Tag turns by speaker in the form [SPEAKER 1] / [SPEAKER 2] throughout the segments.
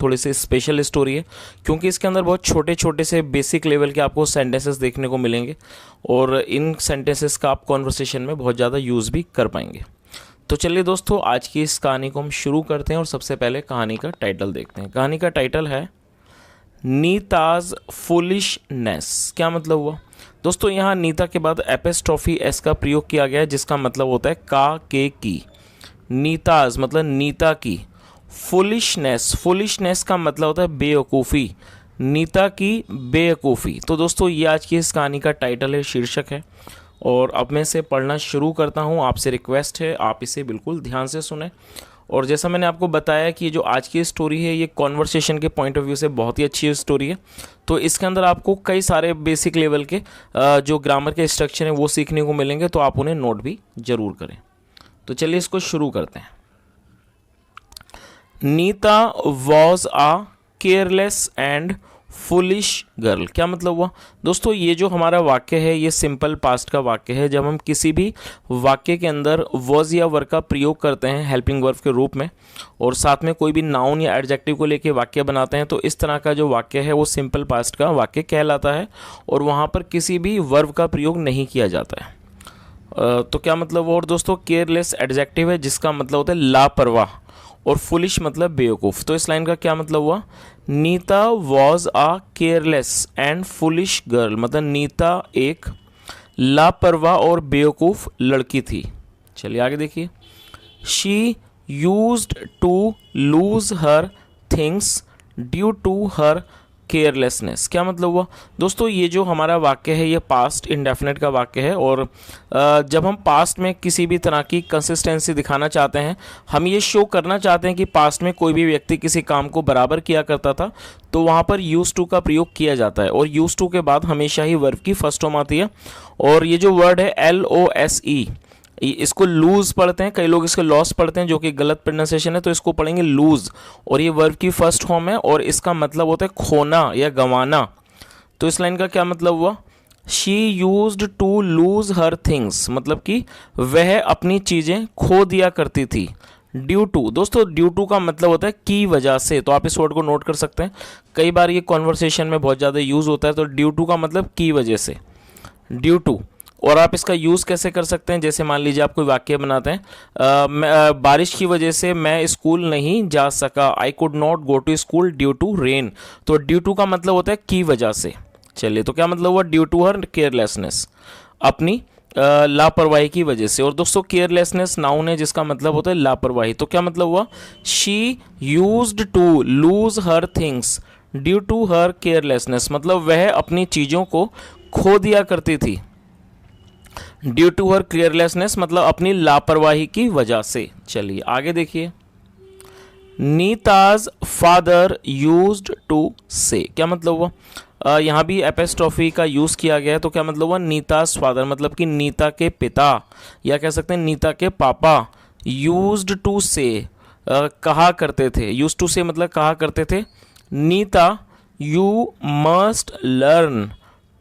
[SPEAKER 1] थोड़ी सी special story है, क्योंकि इसके अंदर बहुत छोटे छोटे से बेसिक लेवल के आपको सेंटेंसेस देखने को मिलेंगे और इन सेंटेंसेस का आप कॉन्वर्सेशन में बहुत ज़्यादा यूज़ भी कर पाएंगे। तो चलिए दोस्तों, आज की इस कहानी को हम शुरू करते हैं और सबसे पहले कहानी का टाइटल देखते हैं। कहानी का टाइटल है नीताज फुलिशनेस। क्या मतलब हुआ दोस्तों? यहाँ नीता के बाद एपिस्ट्रॉफी एस का प्रयोग किया गया है, जिसका मतलब होता है का के की। नीताज मतलब नीता की, फुलिशनेस का मतलब होता है बेवकूफ़ी, नीता की बेवकूफ़ी। तो दोस्तों ये आज की इस कहानी का टाइटल है, शीर्षक है, और अब मैं इसे पढ़ना शुरू करता हूँ। आपसे रिक्वेस्ट है आप इसे बिल्कुल ध्यान से सुने। और जैसा मैंने आपको बताया कि जो आज की स्टोरी है ये कॉन्वर्सेशन के पॉइंट ऑफ व्यू से बहुत ही अच्छी स्टोरी है। तो इसके अंदर आपको कई सारे बेसिक लेवल के जो ग्रामर के स्ट्रक्चर हैं वो सीखने को मिलेंगे, तो आप उन्हें नोट भी ज़रूर करें। तो चलिए इसको शुरू करते हैं। Neeta was a careless and foolish girl. क्या मतलब हुआ दोस्तों? ये जो हमारा वाक्य है ये सिंपल पास्ट का वाक्य है। जब हम किसी भी वाक्य के अंदर वॉज या वर का प्रयोग करते हैं हेल्पिंग वर्ब के रूप में और साथ में कोई भी नाउन या एडजेक्टिव को लेके वाक्य बनाते हैं, तो इस तरह का जो वाक्य है वो सिंपल पास्ट का वाक्य कहलाता है और वहाँ पर किसी भी वर्ब का प्रयोग नहीं किया जाता है। तो क्या मतलब हुआ? और दोस्तों केयरलेस एडजेक्टिव है जिसका मतलब होता है लापरवाह, और फुलिश मतलब बेवकूफ़। तो इस लाइन का क्या मतलब हुआ? Neeta was a careless and foolish girl, मतलब नीता एक लापरवाह और बेवकूफ़ लड़की थी। चलिए आगे देखिए। She used to lose her things due to her carelessness. क्या मतलब हुआ दोस्तों? ये जो हमारा वाक्य है ये पास्ट इंडेफिनेट का वाक्य है, और जब हम पास्ट में किसी भी तरह की कंसिस्टेंसी दिखाना चाहते हैं, हम ये शो करना चाहते हैं कि पास्ट में कोई भी व्यक्ति किसी काम को बराबर किया करता था, तो वहाँ पर यूज टू का प्रयोग किया जाता है। और यूज टू के बाद हमेशा ही वर्ब की फर्स्ट फॉर्म आती है, और ये जो वर्ड है LOSE, इसको लूज पढ़ते हैं, कई लोग इसको लॉस पढ़ते हैं जो कि गलत प्रोनाउंसिएशन है, तो इसको पढ़ेंगे लूज, और ये वर्ब की फर्स्ट फॉर्म है और इसका मतलब होता है खोना या गंवाना। तो इस लाइन का क्या मतलब हुआ? She used to lose her things, मतलब कि वह अपनी चीज़ें खो दिया करती थी। ड्यू टू, दोस्तों ड्यू टू का मतलब होता है की वजह से, तो आप इस वर्ड को नोट कर सकते हैं, कई बार ये कॉन्वर्सेशन में बहुत ज़्यादा यूज़ होता है। तो ड्यू टू का मतलब की वजह से, ड्यू टू। और आप इसका यूज़ कैसे कर सकते हैं? जैसे मान लीजिए आप कोई वाक्य बनाते हैं, बारिश की वजह से मैं स्कूल नहीं जा सका, I could not go to school due to rain. तो ड्यू टू का मतलब होता है की वजह से। चलिए, तो क्या मतलब हुआ? ड्यू टू हर केयरलेसनेस, अपनी लापरवाही की वजह से। और दोस्तों केयरलेसनेस नाउन है जिसका मतलब होता है लापरवाही। तो क्या मतलब हुआ? She used to lose her things due to her carelessness, मतलब वह अपनी चीज़ों को खो दिया करती थी ड्यू टू हर केयरलेसनेस, मतलब अपनी लापरवाही की वजह से। चलिए आगे देखिए। नीताज फादर यूज्ड टू से। क्या मतलब हुआ? यहाँ भी एपिस्ट्रॉफी का यूज़ किया गया है। तो क्या मतलब हुआ? नीताज फादर मतलब कि नीता के पिता, या कह सकते हैं नीता के पापा, यूज्ड टू से कहा करते थे। यूज टू से मतलब कहा करते थे, Neeta you must learn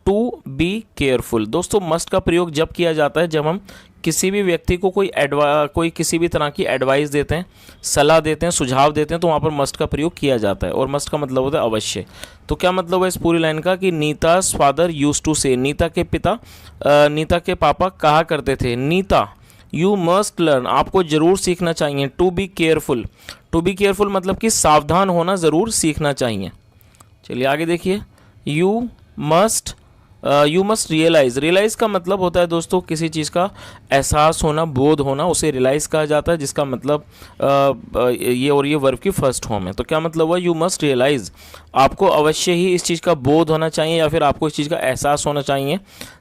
[SPEAKER 1] to be careful. दोस्तों मस्ट का प्रयोग जब किया जाता है जब हम किसी भी व्यक्ति को कोई किसी भी तरह की एडवाइस देते हैं, सलाह देते हैं, सुझाव देते हैं, तो वहाँ पर मस्ट का प्रयोग किया जाता है, और मस्ट का मतलब होता है अवश्य। तो क्या मतलब है इस पूरी लाइन का? कि नीता's फादर यूज्ड टू से, नीता के पिता, नीता के पापा कहा करते थे, नीता यू मस्ट लर्न, आपको ज़रूर सीखना चाहिए, to be careful. To be careful मतलब कि सावधान होना ज़रूर सीखना चाहिए। चलिए आगे देखिए। यू मस्ट रियलाइज़ का मतलब होता है दोस्तों किसी चीज़ का एहसास होना, बोध होना, उसे रियलाइज़ कहा जाता है, जिसका मतलब ये वर्ब की फर्स्ट फॉर्म है। तो क्या मतलब हुआ? यू मस्ट रियलाइज़, आपको अवश्य ही इस चीज़ का बोध होना चाहिए या फिर आपको इस चीज़ का एहसास होना चाहिए।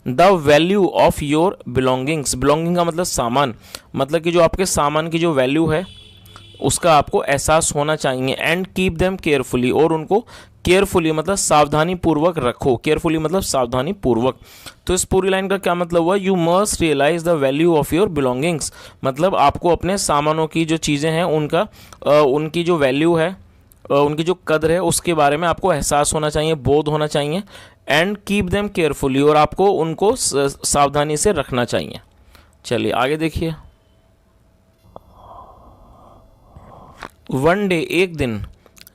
[SPEAKER 1] The value of your belongings, belonging का मतलब सामान, मतलब कि जो आपके सामान की जो वैल्यू है उसका आपको एहसास होना चाहिए। एंड कीप देम केयरफुली, और उनको केयरफुली मतलब सावधानी पूर्वक रखो। केयरफुली मतलब सावधानी पूर्वक। तो इस पूरी लाइन का क्या मतलब हुआ? You must realise the value of your belongings, मतलब आपको अपने सामानों की जो चीज़ें हैं उनकी जो वैल्यू है, उनकी जो कदर है उसके बारे में आपको एहसास होना चाहिए, बोध होना चाहिए। एंड कीप देम केयरफुली, और आपको उनको सावधानी से रखना चाहिए। चलिए आगे देखिए। वन डे, एक दिन,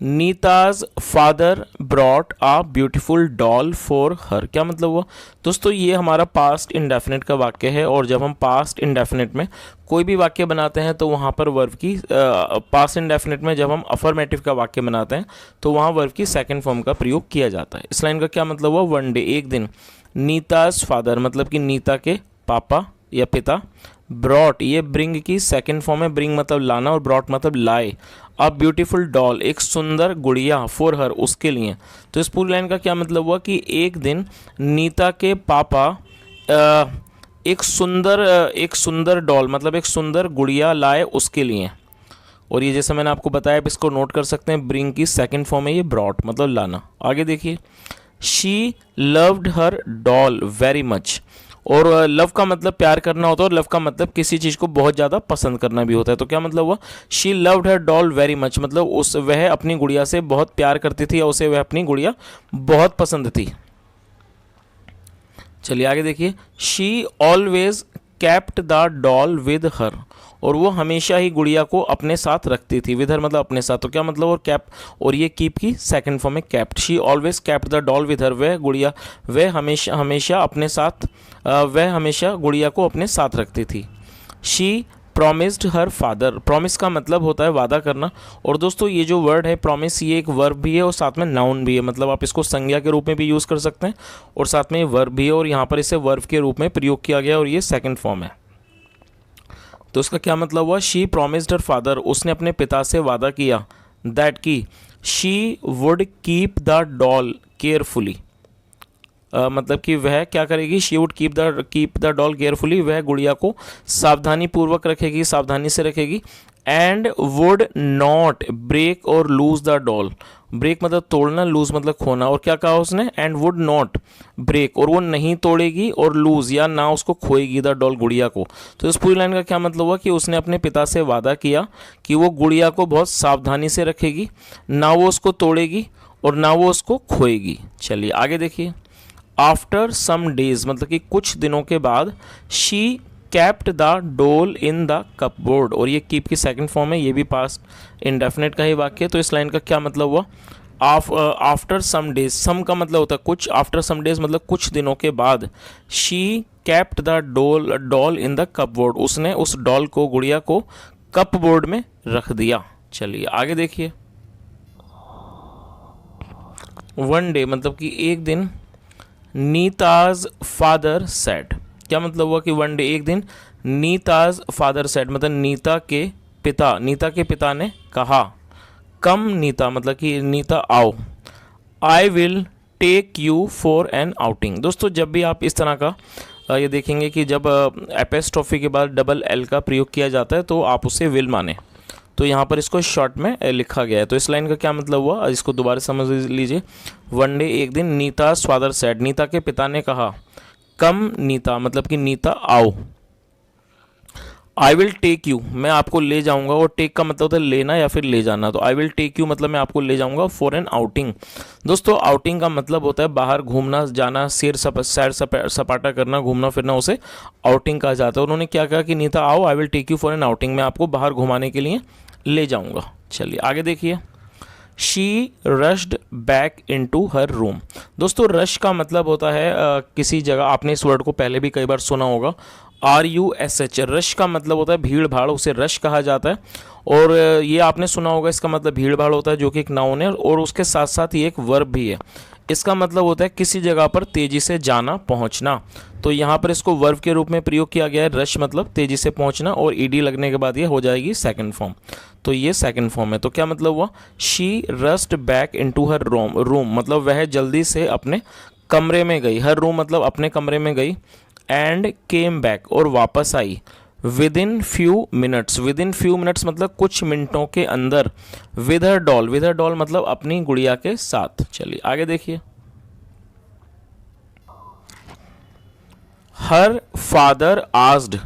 [SPEAKER 1] Neeta's father brought a beautiful doll for her. क्या मतलब हुआ दोस्तों, ये हमारा पास्ट इंडेफिनिट का वाक्य है, और जब हम पास्ट इंडेफिनिट में कोई भी वाक्य बनाते हैं तो वहाँ पर वर्ब की पास्ट इंडेफिनिट में जब हम अफर्मेटिव का वाक्य बनाते हैं तो वहाँ वर्ब की सेकंड फॉर्म का प्रयोग किया जाता है। इस लाइन का क्या मतलब हुआ, वन डे, एक दिन, नीताज फादर मतलब कि नीता के पापा या पिता, ब्रॉट ये ब्रिंग की सेकंड फॉर्म है, ब्रिंग मतलब लाना और ब्रॉट मतलब लाए, अ ब्यूटीफुल डॉल एक सुंदर गुड़िया, फॉर हर उसके लिए। तो इस पूरी लाइन का क्या मतलब हुआ कि एक दिन नीता के पापा एक सुंदर डॉल मतलब एक सुंदर गुड़िया लाए उसके लिए। और ये जैसे मैंने आपको बताया, आप इसको नोट कर सकते हैं, ब्रिंग की सेकंड फॉर्म है ये ब्रॉट मतलब लाना। आगे देखिए, she loved her doll very much, और लव का मतलब प्यार करना होता है, और लव का मतलब किसी चीज़ को बहुत ज़्यादा पसंद करना भी होता है। तो क्या मतलब हुआ, she loved her doll very much मतलब वह अपनी गुड़िया से बहुत प्यार करती थी, या उसे वह अपनी गुड़िया बहुत पसंद थी। चलिए आगे देखिए, she always kept the doll with her, और वो हमेशा ही गुड़िया को अपने साथ रखती थी, विद हर मतलब अपने साथ। तो क्या मतलब, और कैप और ये कीप की सेकंड फॉर्म है kept. She always kept the doll with her, वह गुड़िया वह हमेशा अपने साथ वह हमेशा गुड़िया को अपने साथ रखती थी। She promised her father, promise का मतलब होता है वादा करना, और दोस्तों ये जो वर्ड है प्रॉमिस ये एक वर्ब भी है और साथ में नाउन भी है, मतलब आप इसको संज्ञा के रूप में भी यूज़ कर सकते हैं और साथ में ये वर्ब भी है, और यहाँ पर इसे वर्ब के रूप में प्रयोग किया गया और ये सेकंड फॉर्म है। तो इसका क्या मतलब हुआ, शी प्रॉमिस्ड हर फादर उसने अपने पिता से वादा किया, दैट की she would keep the doll carefully, मतलब कि वह क्या करेगी, she would keep the doll carefully, वह गुड़िया को सावधानी पूर्वक रखेगी, सावधानी से रखेगी, एंड वुड नॉट ब्रेक और लूज द डॉल, ब्रेक मतलब तोड़ना, लूज मतलब खोना, और क्या कहा उसने, एंड वुड नॉट ब्रेक और वो नहीं तोड़ेगी, और लूज या ना उसको खोएगी द डॉल गुड़िया को। तो इस पूरी लाइन का क्या मतलब हुआ कि उसने अपने पिता से वादा किया कि वो गुड़िया को बहुत सावधानी से रखेगी, ना वो उसको तोड़ेगी और ना वो उसको खोएगी। चलिए आगे देखिए, आफ्टर सम डेज मतलब कि कुछ दिनों के बाद, शी कैप्ट द डोल इन द कपबोर्ड, और ये कीप की सेकंड फॉर्म है, ये भी पास्ट इंडेफिनिट का ही वाक्य है। तो इस लाइन का क्या मतलब हुआ, आफ्टर सम डेज, सम का मतलब होता है कुछ, आफ्टर सम डेज मतलब कुछ दिनों के बाद, she kept the doll in the cupboard, उसने उस डॉल को गुड़िया को कपबोर्ड में रख दिया। चलिए आगे देखिए, वन डे मतलब कि एक दिन, नीताज फादर सेड, क्या मतलब हुआ कि वन डे एक दिन, नीताज फादर सेड मतलब नीता के पिता ने कहा, कम नीता मतलब कि नीता आओ, I will take you for an outing. दोस्तों जब भी आप इस तरह का ये देखेंगे कि जब एपेस्ट्रॉफी के बाद डबल एल का प्रयोग किया जाता है तो आप उसे विल माने, तो यहाँ पर इसको शॉर्ट में लिखा गया है। तो इस लाइन का क्या मतलब हुआ, इसको दोबारा समझ लीजिए, वन डे एक दिन, नीताज फादर सेड नीता के पिता ने कहा, कम नीता मतलब कि नीता आओ, आई विल टेक यू मैं आपको ले जाऊंगा, और टेक का मतलब होता है लेना या फिर ले जाना, तो आई विल टेक यू मतलब मैं आपको ले जाऊंगा फॉर एन आउटिंग। दोस्तों आउटिंग का मतलब होता है बाहर घूमना जाना, सैर सपाटा करना, घूमना फिरना, उसे आउटिंग कहा जाता है। उन्होंने क्या कहा कि नीता आओ, I will take you for an outing, मैं आपको बाहर घुमाने के लिए ले जाऊंगा। चलिए आगे देखिए, she rushed back into her room. दोस्तों रश का मतलब होता है किसी जगह, आपने इस वर्ड को पहले भी कई बार सुना होगा, RUSH, रश का मतलब होता है भीड़ भाड़, उसे रश कहा जाता है। और ये आपने सुना होगा, इसका मतलब भीड़ भाड़ होता है जो कि एक नाउन है, और उसके साथ साथ ये एक वर्ब भी है। इसका मतलब होता है किसी जगह पर तेज़ी से जाना पहुंचना, तो यहाँ पर इसको वर्ब के रूप में प्रयोग किया गया है, रश मतलब तेज़ी से पहुंचना, और ईडी लगने के बाद ये हो जाएगी सेकंड फॉर्म, तो ये सेकंड फॉर्म है। तो क्या मतलब हुआ, she rushed back into her room मतलब वह जल्दी से अपने कमरे में गई, हर रूम मतलब अपने कमरे में गई, एंड केम बैक और वापस आई, विद इन फ्यू मिनट्स मतलब कुछ मिनटों के अंदर, विद हर डॉल मतलब अपनी गुड़िया के साथ। चलिए आगे देखिए, हर फादर आस्क्ड,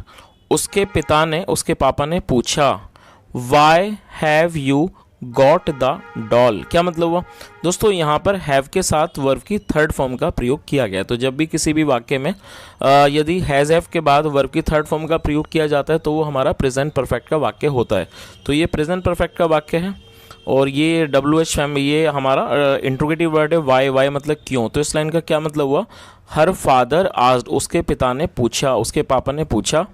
[SPEAKER 1] उसके पापा ने पूछा, why have you got the doll, क्या मतलब हुआ। दोस्तों यहाँ पर हैव के साथ वर्ब की थर्ड फॉर्म का प्रयोग किया गया है। तो जब भी किसी भी वाक्य में यदि हैज़ हैव के बाद वर्ब की थर्ड फॉर्म का प्रयोग किया जाता है तो वो हमारा प्रेजेंट परफेक्ट का वाक्य होता है। तो ये प्रेजेंट परफेक्ट का वाक्य है। और ये WH फैमिली, ये हमारा इंट्रोगेटिव वर्ड है। वाई, वाई मतलब क्यों। तो इस लाइन का क्या मतलब हुआ, हर फादर आस्क्ड, उसके पिता ने पूछा, उसके पापा ने पूछा,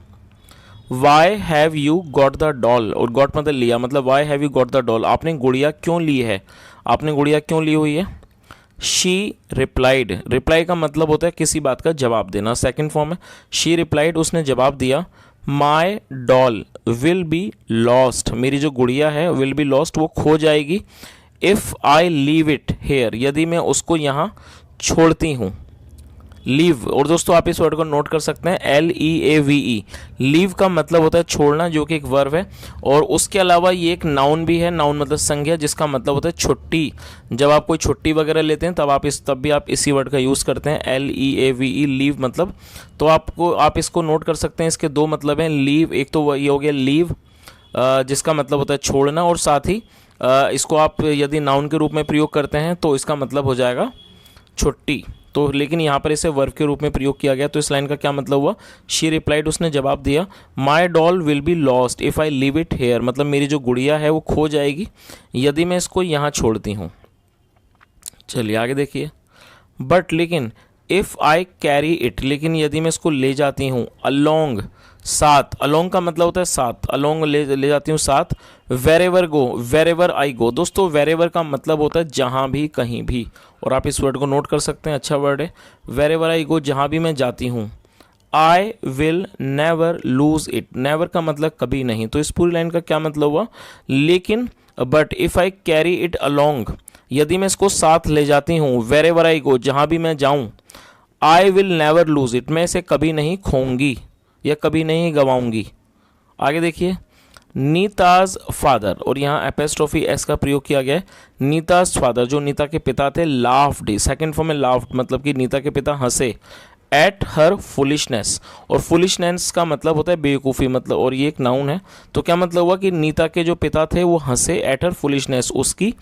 [SPEAKER 1] why have you got the doll, और गॉट मतलब लिया, मतलब why have you got the doll, आपने गुड़िया क्यों ली है, आपने गुड़िया क्यों ली हुई है। शी रिप्लाइड, रिप्लाई का मतलब होता है किसी बात का जवाब देना, सेकंड फॉर्म है। शी रिप्लाइड, उसने जवाब दिया, my doll will be lost, मेरी जो गुड़िया है विल बी लॉस्ट, वो खो जाएगी, if I leave it hair, यदि मैं उसको यहाँ छोड़ती हूँ। लीव, और दोस्तों आप इस वर्ड को नोट कर सकते हैं, LEAVE, लीव का मतलब होता है छोड़ना, जो कि एक वर्ब है। और उसके अलावा ये एक नाउन भी है, नाउन मतलब संज्ञा, जिसका मतलब होता है छुट्टी। जब आप कोई छुट्टी वगैरह लेते हैं तब भी आप इसी वर्ड का यूज़ करते हैं, LEAVE, लीव मतलब। तो आप इसको नोट कर सकते हैं, इसके दो मतलब हैं। लीव, एक तो ये हो गया लीव, जिसका मतलब होता है छोड़ना, और साथ ही इसको आप यदि नाउन के रूप में प्रयोग करते हैं तो इसका मतलब हो जाएगा छुट्टी। तो लेकिन यहाँ पर इसे वर्ब के रूप में प्रयोग किया गया। तो इस लाइन का क्या मतलब हुआ, शी रिप्लाइड, उसने जवाब दिया, my doll will be lost if I leave it here, मतलब मेरी जो गुड़िया है वो खो जाएगी यदि मैं इसको यहाँ छोड़ती हूँ। चलिए आगे देखिए, बट लेकिन, इफ़ आई कैरी इट, लेकिन यदि मैं इसको ले जाती हूँ, अलोंग, साथ, अलोंग का मतलब होता है साथ, अलोंग ले जाती हूँ साथ, वेरेवर गो, वेरेवर आई गो, दोस्तों वेरेवर का मतलब होता है जहाँ भी, कहीं भी, और आप इस वर्ड को नोट कर सकते हैं, अच्छा वर्ड है, वेरेवर आई गो, जहाँ भी मैं जाती हूँ। I will never lose it, never का मतलब कभी नहीं। तो इस पूरी लाइन का क्या मतलब हुआ, लेकिन, but if I carry it along, यदि मैं इसको साथ ले जाती हूँ, वेरेवर आई गो, जहाँ भी मैं जाऊँ, I will never lose it, मैं इसे कभी नहीं खोऊंगी या कभी नहीं गवाऊंगी। आगे देखिए, नीताज फादर, और यहाँ एपेस्ट्रोफी एस का प्रयोग किया गया है। नीताज फादर, जो नीता के पिता थे, लाफ्ड, सेकंड फॉर्म में लाफ्ड, मतलब कि नीता के पिता हंसे, एट हर फुलिशनेस, और फुलिशनेस का मतलब होता है बेवकूफ़ी, मतलब, और ये एक नाउन है। तो क्या मतलब हुआ कि नीता के जो पिता थे वो हंसे एट हर फुलिशनेस, उसकी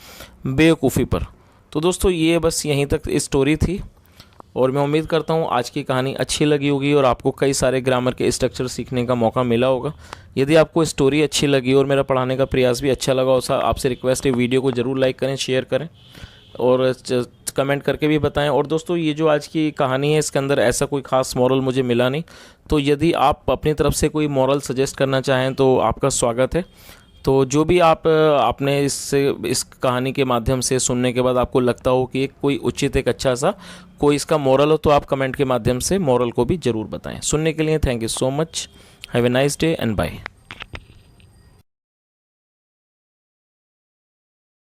[SPEAKER 1] बेवकूफ़ी पर। तो दोस्तों ये बस यहीं तक स्टोरी थी, और मैं उम्मीद करता हूँ आज की कहानी अच्छी लगी होगी और आपको कई सारे ग्रामर के स्ट्रक्चर सीखने का मौका मिला होगा। यदि आपको स्टोरी अच्छी लगी और मेरा पढ़ाने का प्रयास भी अच्छा लगा हो, आपसे रिक्वेस्ट है, वीडियो को ज़रूर लाइक करें, शेयर करें और कमेंट करके भी बताएं। और दोस्तों ये जो आज की कहानी है, इसके अंदर ऐसा कोई ख़ास मॉरल मुझे मिला नहीं, तो यदि आप अपनी तरफ से कोई मॉरल सजेस्ट करना चाहें तो आपका स्वागत है। तो जो भी आपने इस कहानी के माध्यम से सुनने के बाद आपको लगता हो कि कोई उचित, एक अच्छा सा कोई इसका मॉरल हो, तो आप कमेंट के माध्यम से मॉरल को भी ज़रूर बताएं। सुनने के लिए thank you so much, have a nice day and bye.